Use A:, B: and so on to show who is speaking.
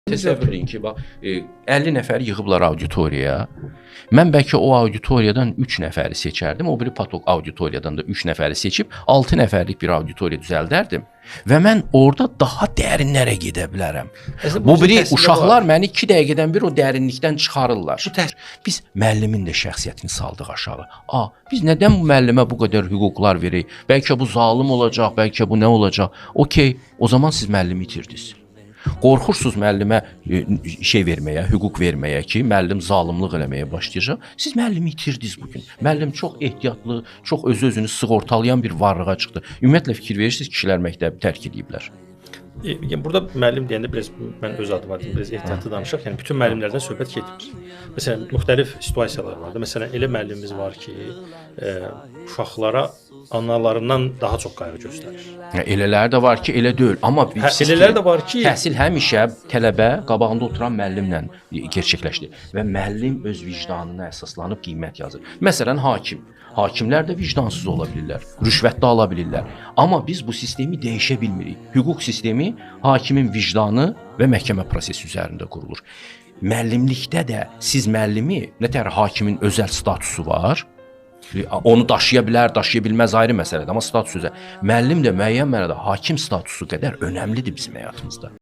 A: Təsəvvür edin ki, bax 50 nəfər yığıblar auditoriyaya. Mən bəlkə o auditoriyadan 3 nəfəri seçərdim, o biri patoloq auditoriyadan da 3 nəfəri seçib 6 nəfərlik bir auditoriya düzəldərdim və mən orada daha dərinlərə gedə bilərəm. Bu biri uşaqlar məni 2 dəqiqədən bir o dərinlikdən çıxarırlar. Biz müəllimin də şəxsiyyətini saldıq aşağı. Biz nədən bu müəllimə bu qədər hüquqlar veririk? Bəlkə bu zalım olacaq, bəlkə bu nə olacaq? Okey, o zaman siz müəllimi itirdiniz. Qorxursunuz müəllimə şey verməyə, hüquq verməyə ki, müəllim zalımlıq eləməyə başlayacaq. Siz müəllimi itirdiniz bugün. Müəllim çox ehtiyatlı, çox özünü sığortalayan bir varlığa çıxdı. Ümumiyyətlə fikir verirsiniz, kişilər məktəbi tərk ediblər.
B: Yəni burada müəllim deyəndə biraz mən öz adıma deyim, biraz ehtiyatlı danışaq. Yəni bütün müəllimlərdən söhbət getmir. Məsələn, müxtəlif situasiyalar var da. Məsələn, elə müəllimimiz var ki, uşaqlara analarından daha çox qayğı göstərir.
A: Elələri də var ki, elə deyil. Amma
B: elələri də var ki,
A: təhsil həmişə tələbə qabağında oturan müəllimlə gerçəkləşir və müəllim öz vicdanına əsaslanıb qiymət yazır. Məsələn, hakim. Hakimlər də vicdansız ola bilirlər, rüşvət də ala bilirlər. Amma biz bu sistemi dəyişə bilmirik. Hüquq sistemi hakimin vicdanı və məhkəmə prosesi üzərində qurulur. Müəllimlikdə də siz müəllimi, nətər hakimin özəl statusu var, onu daşıya bilər, daşıya bilməz ayrı məsələdir, amma status üzrə. Müəllim də müəyyən mənada hakim statusu qədər önəmlidir bizim həyatımızda.